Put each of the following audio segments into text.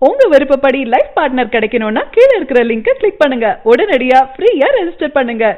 உங்க விருப்பப்படி life partner கிடைக்கணும்னா கீழே இருக்கிற லிங்கை கிளிக் பண்ணுங்க. உடனடியா ஃப்ரீயா ரெஜிஸ்டர் பண்ணுங்க.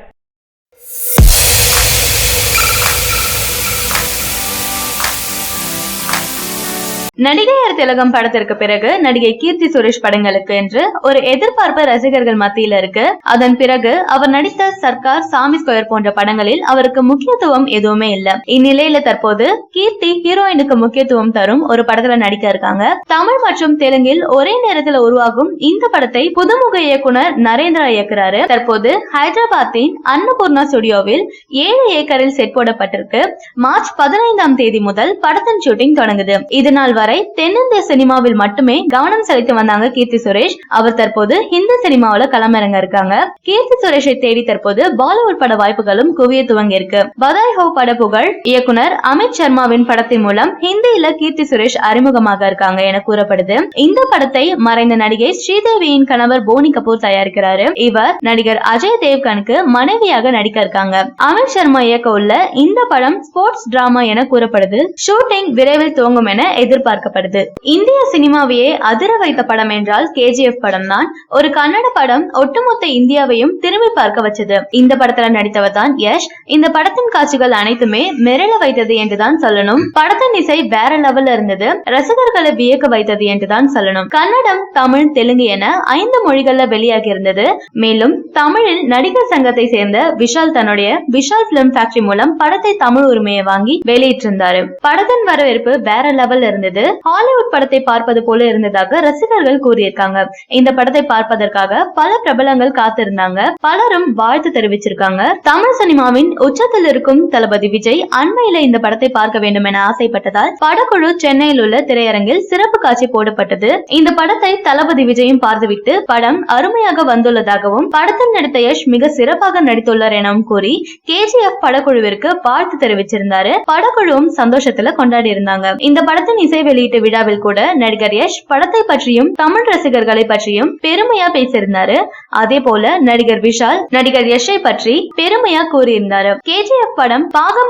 நடிகையர் திலகம் படத்திற்கு பிறகு நடிகை கீர்த்தி சுரேஷ் படங்களுக்கு என்று ஒரு எதிர்பார்ப்பு ரசிகர்கள் மத்தியில இருக்கு. அதன் பிறகு அவர் நடித்த சர்க்கார், சாமி ஸ்கொயர் போன்ற படங்களில் அவருக்கு முக்கியத்துவம் எதுவுமே இல்ல. இந்நிலையில தற்போது கீர்த்தி ஹீரோயினுக்கு முக்கியத்துவம் தரும் ஒரு படத்துல நடிக்க இருக்காங்க. தமிழ் மற்றும் தெலுங்கில் ஒரே நேரத்தில் உருவாகும் இந்த படத்தை புதுமுக இயக்குனர் நரேந்திரா இயக்குறாரு. தற்போது ஹைதராபாத்தின் அன்னபூர்ணா ஸ்டுடியோவில் 7 ஏக்கரில் செட் போடப்பட்டிருக்கு. மார்ச் 15ஆம் தேதி முதல் படத்தின் ஷூட்டிங் தொடங்குது. இதனால் வரை தென்னிந்திய சினிமாவில் மட்டுமே கவனம் செலுத்தி வந்தாங்க கீர்த்தி சுரேஷ். அவர் தற்போது ஹிந்தி சினிமாவில களமிறங்க இருக்காங்க. கீர்த்தி சுரேஷை தேடி தற்போது பாலிவுட் பட வாய்ப்புகளும் குவிய துவங்கி இருக்கு. பதாய் ஹோ பட புகழ் இயக்குனர் அமித் சர்மாவின் படத்தின் மூலம் ஹிந்தியில கீர்த்தி சுரேஷ் அறிமுகமாக இருக்காங்க என கூறப்படுது. இந்த படத்தை மறைந்த நடிகை ஸ்ரீதேவியின் கணவர் போனி கபூர் தயாரிக்கிறாரு. இவர் நடிகர் அஜய் தேவ்கனுக்கு மனைவியாக நடிக்க இருக்காங்க. அமித் சர்மா இயக்க உள்ள இந்த படம் ஸ்போர்ட்ஸ் டிராமா என கூறப்படுது. ஷூட்டிங் விரைவில் துவங்கும் என எதிர்பார்க்கப்படுது. இந்திய சினிமாவையே அதிர வைத்த படம் என்றால் KGF படம் தான். ஒரு கன்னட படம் ஒட்டுமொத்த இந்தியாவையும் திரும்பி பார்க்க வச்சது. இந்த படத்துல நடித்தவர் தான் யஷ். இந்த படத்தின் காட்சிகள் அனைத்துமே மிரள வைத்தது என்றுதான் சொல்லணும். படத்தின் இசை வேற லெவல்ல இருந்தது. ரசிகர்களை வியக்க வைத்தது என்றுதான் சொல்லணும். கன்னடம், தமிழ், தெலுங்கு என 5 மொழிகள்ல வெளியாகி இருந்தது. மேலும் தமிழில் நடிகர் சங்கத்தை சேர்ந்த விஷால் தன்னுடைய விஷால் பிலிம் ஃபேக்டரி மூலம் படத்தை தமிழ் உரிமையை வாங்கி வெளியிட்டிருந்தாரு. படத்தின் வரவேற்பு வேற லெவல்ல இருந்தது. ஹாலிவுட் படத்தை பார்ப்பது போல இருந்ததாக ரசிகர்கள் கூறியிருக்காங்க. இந்த படத்தை பார்ப்பதற்காக பல பிரபலங்கள் காத்திருந்தாங்க. பலரும் வாழ்த்து தெரிவிச்சிருக்காங்க. தமிழ் சினிமாவின் உச்சத்தில் இருக்கும் தளபதி விஜய் அண்மையில இந்த படத்தை பார்க்க வேண்டும் என ஆசைப்பட்டதால் படக்குழு சென்னையில் உள்ள திரையரங்கில் சிறப்பு காட்சி போடப்பட்டது. இந்த படத்தை தளபதி விஜயும் பார்த்துவிட்டு படம் அருமையாக வந்துள்ளதாகவும் படத்தில் நடித்த யஷ் மிக சிறப்பாக நடித்துள்ளார் எனவும் கூறி KGF படக்குழுவிற்கு வாழ்த்து தெரிவிச்சிருந்தாரு. படக்குழுவும் சந்தோஷத்துல கொண்டாடி இருந்தாங்க. இந்த படத்தின் இசை வெளியீட்டு விழாவில் கூட நடிகர் யஷ் படத்தை பற்றியும் தமிழ் ரசிகர்களை பற்றியும் பெருமையா பேசியிருந்தாரு. அதே போல நடிகர் விஷால் நடிகர் யஷை பற்றி பெருமையா கூறியிருந்தாரு. KGF படம்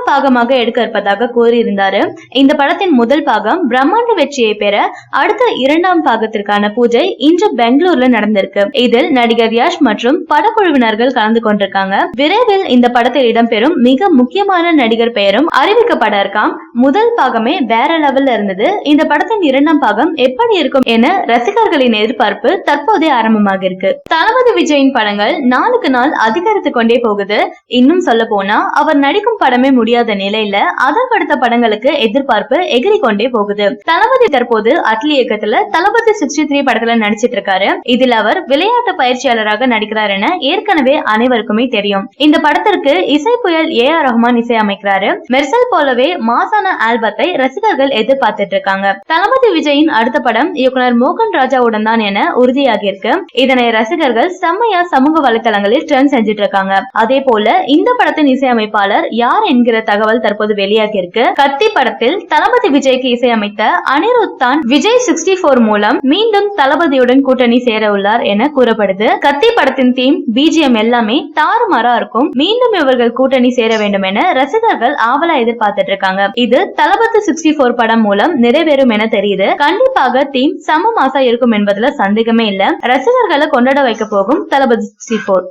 பாகமாக எடுக்க இருப்பதாக கூறியிருந்தாரு. இந்த படத்தின் முதல் பாகம் பிரம்மாண்ட வெற்றியை பெற அடுத்த 2ஆம் பாகத்திற்கான பூஜை இன்று பெங்களூர்ல நடந்திருக்கு. இதில் நடிகர் யஷ் மற்றும் படக்குழுவினர்கள் கலந்து கொண்டிருக்காங்க. விரைவில் இந்த படத்தில் இடம்பெறும் மிக முக்கியமான நடிகர் பெயரும் அறிவிக்கப்பட இருக்காம். முதல் பாகமே வேற லெவல்ல இருந்தது. இந்த படத்தின் 2ஆம் பாகம் எப்படி இருக்கும் என ரசிகர்களின் எதிர்பார்ப்பு தற்போதே ஆரம்பமாக இருக்கு. தளபதி விஜயின் படங்கள் நாளுக்கு நாள் அதிகரித்து கொண்டே போகுது. இன்னும் சொல்ல போனா அவர் நடிக்கும் படமே முடியாத நிலையில அதற்கடுத்த படங்களுக்கு எதிர்பார்ப்பு எகிரி கொண்டே போகுது. தளபதி தற்போது அட்லி இயக்கத்துல தளபதி 63 படத்துல நடிச்சிட்டு இருக்காரு. இதில் அவர் விளையாட்டு பயிற்சியாளராக நடிக்கிறார் என ஏற்கனவே அனைவருக்குமே தெரியும். இந்த படத்திற்கு இசை புயல் AR ரஹ்மான் இசையமைக்கிறாரு. மெர்சல் போலவே மாசான ஆல்பத்தை ரசிகர்கள் எதிர்பார்த்துட்டு இருக்காங்க. தளபதி விஜயின் அடுத்த படம் இயக்குனர் மோகன் ராஜாவுடன் தான் என உறுதியாகி இருக்கு. இதனை ரசிகர்கள் செம்மையா சமூக வலைதளங்களில் ட்ரெண்ட் செஞ்சிட்டு இருக்காங்க. அதே போல இந்த படத்தின் இசையமைப்பாளர் யார் என்கிற தகவல் தற்போது வெளியாகி இருக்கு. கத்தி படத்தில் தளபதி விஜய்க்கு இசையமைத்த அனிருத் தான் விஜய் 64 மூலம் மீண்டும் தளபதியுடன் கூட்டணி சேர உள்ளார் என கூறப்படுது. கத்தி படத்தின் தீம், BGM எல்லாமே தாறுமாறா இருக்கும். மீண்டும் இவர்கள் கூட்டணி சேர வேண்டும் என ரசிகர்கள் ஆவலா எதிர்பார்த்துட்டு இருக்காங்க. இது தளபதி 64 படம் மூலம் நிறைவேறும் என தெரியுது. கண்டிப்பாக தீம் சம மாசா இருக்கும் என்பதுல சந்தேகமே இல்ல. ரசிகர்களை கொண்டாட வைக்க போகும் தளபதி 64.